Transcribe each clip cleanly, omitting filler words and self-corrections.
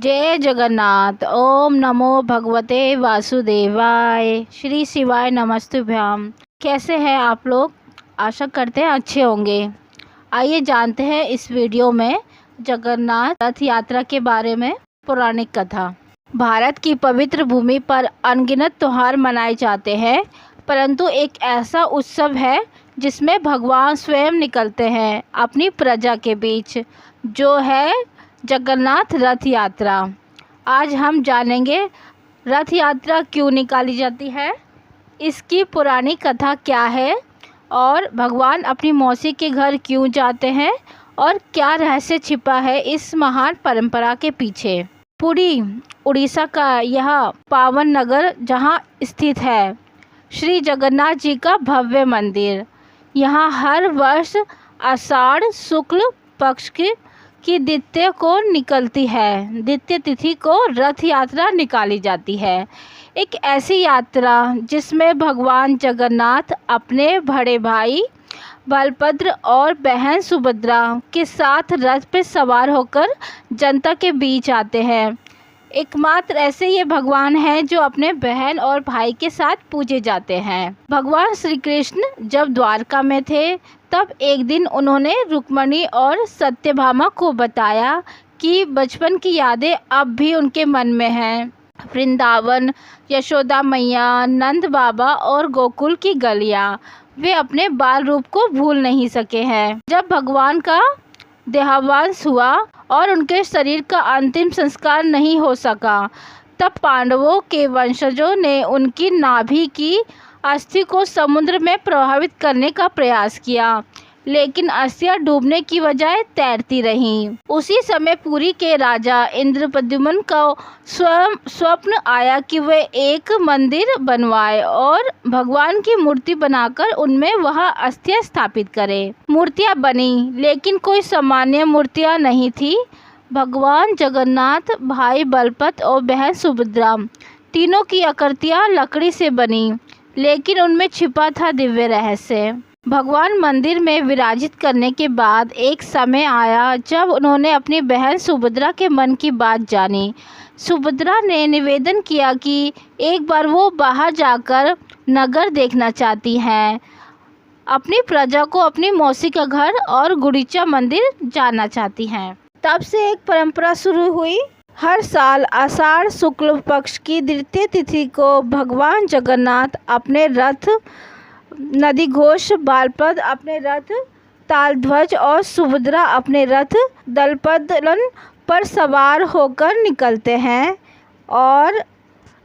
जय जगन्नाथ। ओम नमो भगवते वासुदेवाय। श्री शिवाय नमस्तुभ्याम। कैसे हैं आप लोग? आशा करते हैं अच्छे होंगे। आइए जानते हैं इस वीडियो में जगन्नाथ रथ यात्रा के बारे में पौराणिक कथा। भारत की पवित्र भूमि पर अनगिनत त्योहार मनाए जाते हैं, परंतु एक ऐसा उत्सव है जिसमें भगवान स्वयं निकलते हैं अपनी प्रजा के बीच, जो है जगन्नाथ रथ यात्रा। आज हम जानेंगे रथ यात्रा क्यों निकाली जाती है, इसकी पुरानी कथा क्या है और भगवान अपनी मौसी के घर क्यों जाते हैं और क्या रहस्य छिपा है इस महान परंपरा के पीछे। पुरी उड़ीसा का यह पावन नगर जहां स्थित है श्री जगन्नाथ जी का भव्य मंदिर। यहाँ हर वर्ष आषाढ़ शुक्ल पक्ष की द्वितीय तिथि को रथ यात्रा निकाली जाती है। एक ऐसी यात्रा जिसमें भगवान जगन्नाथ अपने बड़े भाई बलभद्र और बहन सुभद्रा के साथ रथ पर सवार होकर जनता के बीच आते हैं। एकमात्र ऐसे ये भगवान हैं जो अपने बहन और भाई के साथ पूजे जाते हैं। भगवान श्री कृष्ण जब द्वारका में थे तब एक दिन उन्होंने रुक्मणी और सत्यभामा को बताया कि बचपन की यादें अब भी उनके मन में हैं। वृंदावन, यशोदा मैया, नंद बाबा और गोकुल की गलियां, वे अपने बाल रूप को भूल नहीं सके हैं। जब भगवान का देहावसान हुआ और उनके शरीर का अंतिम संस्कार नहीं हो सका, तब पांडवों के वंशजों ने उनकी नाभि की अस्थि को समुद्र में प्रवाहित करने का प्रयास किया, लेकिन अस्थियां डूबने की बजाय तैरती रहीं। उसी समय पुरी के राजा इंद्रप्रद्युम्न को स्वप्न आया कि वे एक मंदिर बनवाए और भगवान की मूर्ति बनाकर उनमें वह अस्थियां स्थापित करें। मूर्तियां बनी, लेकिन कोई सामान्य मूर्तियां नहीं थी। भगवान जगन्नाथ, भाई बलभद्र और बहन सुभद्रा, तीनों की आकृतियां लकड़ी से बनी, लेकिन उनमें छिपा था दिव्य रहस्य। भगवान मंदिर में विराजित करने के बाद एक समय आया जब उन्होंने अपनी बहन सुभद्रा के मन की बात जानी। सुभद्रा ने निवेदन किया कि एक बार वो बाहर जाकर नगर देखना चाहती हैं, अपनी प्रजा को अपनी मौसी का घर और गुड़ीचा मंदिर जाना चाहती हैं। तब से एक परंपरा शुरू हुई। हर साल आषाढ़ शुक्ल पक्ष की द्वितीय तिथि को भगवान जगन्नाथ अपने रथ नंदीघोष, बलभद्र अपने रथ तालध्वज और सुभद्रा अपने रथ दर्पदलन पर सवार होकर निकलते हैं और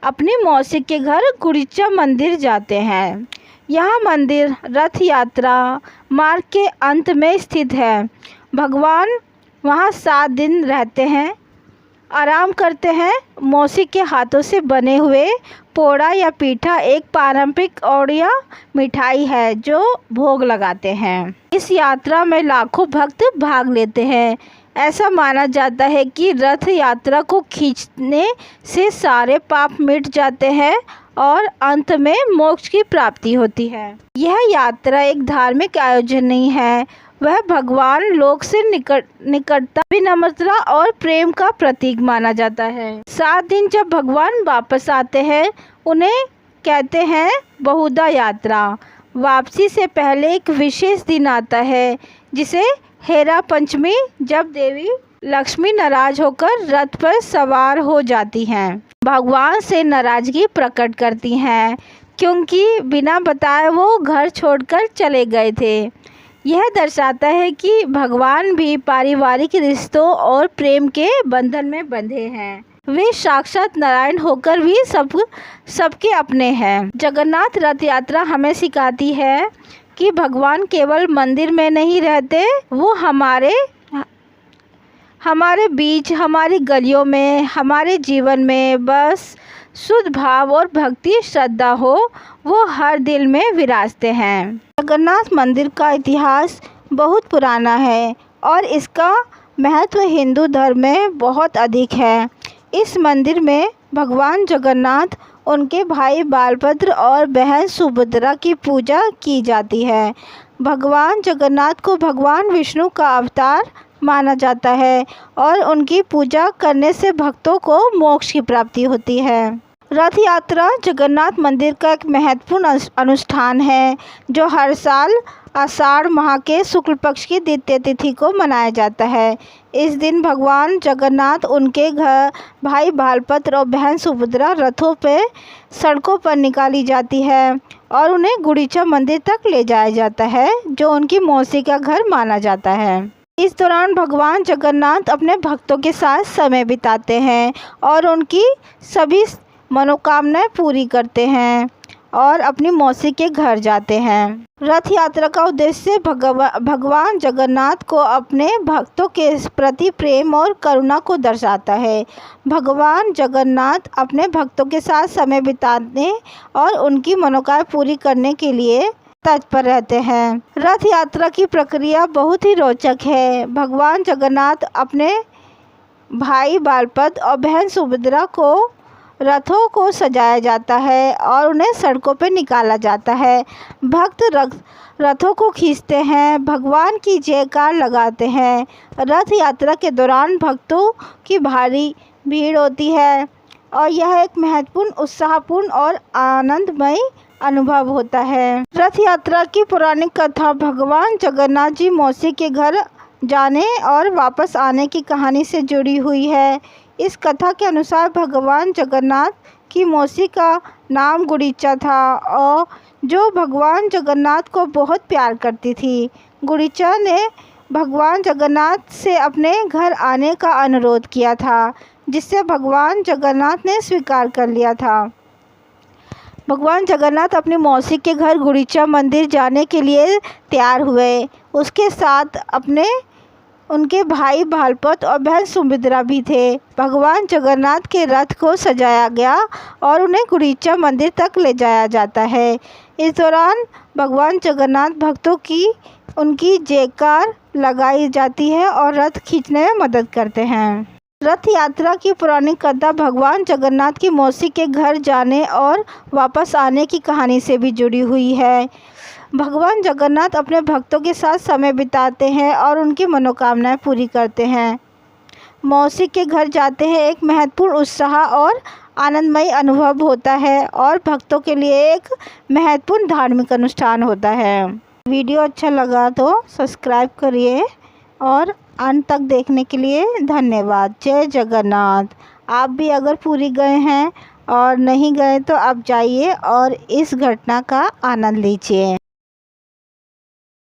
अपनी मौसी के घर गुड़ीचा मंदिर जाते हैं। यह मंदिर रथ यात्रा मार्ग के अंत में स्थित है। भगवान वहाँ 7 दिन रहते हैं, आराम करते हैं। मौसी के हाथों से बने हुए पोड़ा या पीठा एक पारंपरिक ओड़िया मिठाई है जो भोग लगाते हैं। इस यात्रा में लाखों भक्त भाग लेते हैं। ऐसा माना जाता है कि रथ यात्रा को खींचने से सारे पाप मिट जाते हैं और अंत में मोक्ष की प्राप्ति होती है। यह यात्रा एक धार्मिक आयोजन नहीं है, वह भगवान लोक से निकटता, विनम्रता और प्रेम का प्रतीक माना जाता है। 7 दिन जब भगवान वापस आते हैं उन्हें कहते हैं बहुधा यात्रा। वापसी से पहले एक विशेष दिन आता है जिसे हेरा पंचमी, जब देवी लक्ष्मी नाराज होकर रथ पर सवार हो जाती हैं, भगवान से नाराजगी प्रकट करती हैं क्योंकि बिना बताए वो घर छोड़कर चले गए थे। यह दर्शाता है कि भगवान भी पारिवारिक रिश्तों और प्रेम के बंधन में बंधे हैं। वे साक्षात नारायण होकर भी सबके अपने हैं। जगन्नाथ रथ यात्रा हमें सिखाती है कि भगवान केवल मंदिर में नहीं रहते, वो हमारे बीच, हमारी गलियों में, हमारे जीवन में बस शुद्ध भाव और भक्ति श्रद्धा हो, वो हर दिल में विराजते हैं। जगन्नाथ मंदिर का इतिहास बहुत पुराना है और इसका महत्व हिंदू धर्म में बहुत अधिक है। इस मंदिर में भगवान जगन्नाथ, उनके भाई बलभद्र और बहन सुभद्रा की पूजा की जाती है। भगवान जगन्नाथ को भगवान विष्णु का अवतार माना जाता है और उनकी पूजा करने से भक्तों को मोक्ष की प्राप्ति होती है। रथ यात्रा जगन्नाथ मंदिर का एक महत्वपूर्ण अनुष्ठान है जो हर साल आषाढ़ माह के शुक्ल पक्ष की द्वितीय तिथि को मनाया जाता है। इस दिन भगवान जगन्नाथ, उनके घर भाई बलभद्र और बहन सुभद्रा रथों पे सड़कों पर निकाली जाती है और उन्हें गुंडीचा मंदिर तक ले जाया जाता है जो उनकी मौसी का घर माना जाता है। इस दौरान भगवान जगन्नाथ अपने भक्तों के साथ समय बिताते हैं और उनकी सभी मनोकामनाएं पूरी करते हैं और अपनी मौसी के घर जाते हैं। रथ यात्रा का उद्देश्य भगवान जगन्नाथ को अपने भक्तों के प्रति प्रेम और करुणा को दर्शाता है। भगवान जगन्नाथ अपने भक्तों के साथ समय बिताने और उनकी मनोकामनाएं पूरी करने के लिए तत्पर रहते हैं। रथ यात्रा की प्रक्रिया बहुत ही रोचक है। भगवान जगन्नाथ अपने भाई बलभद्र और बहन सुभद्रा को रथों को सजाया जाता है और उन्हें सड़कों पर निकाला जाता है। भक्त रथों को खींचते हैं, भगवान की जयकार लगाते हैं। रथ यात्रा के दौरान भक्तों की भारी भीड़ होती है और यह एक महत्वपूर्ण, उत्साहपूर्ण और आनंदमय अनुभव होता है। रथ यात्रा की पौराणिक कथा भगवान जगन्नाथ जी मौसी के घर जाने और वापस आने की कहानी से जुड़ी हुई है। इस कथा के अनुसार भगवान जगन्नाथ की मौसी का नाम गुंडीचा था और जो भगवान जगन्नाथ को बहुत प्यार करती थी। गुंडीचा ने भगवान जगन्नाथ से अपने घर आने का अनुरोध किया था, जिससे भगवान जगन्नाथ ने स्वीकार कर लिया था। भगवान जगन्नाथ अपनी मौसी के घर गुंडीचा मंदिर जाने के लिए तैयार हुए। उसके साथ उनके भाई बलभद्र और बहन सुभद्रा भी थे। भगवान जगन्नाथ के रथ को सजाया गया और उन्हें गुंडीचा मंदिर तक ले जाया जाता है। इस दौरान भगवान जगन्नाथ भक्तों की उनकी जयकार लगाई जाती है और रथ खींचने में मदद करते हैं। रथ यात्रा की पौराणिक कथा भगवान जगन्नाथ की मौसी के घर जाने और वापस आने की कहानी से भी जुड़ी हुई है। भगवान जगन्नाथ अपने भक्तों के साथ समय बिताते हैं और उनकी मनोकामनाएं पूरी करते हैं। मौसी के घर जाते हैं एक महत्वपूर्ण, उत्साह और आनंदमय अनुभव होता है और भक्तों के लिए एक महत्वपूर्ण धार्मिक अनुष्ठान होता है। वीडियो अच्छा लगा तो सब्सक्राइब करिए और अंत तक देखने के लिए धन्यवाद। जय जगन्नाथ। आप भी अगर पुरी गए हैं और नहीं गए तो आप जाइए और इस घटना का आनंद लीजिए।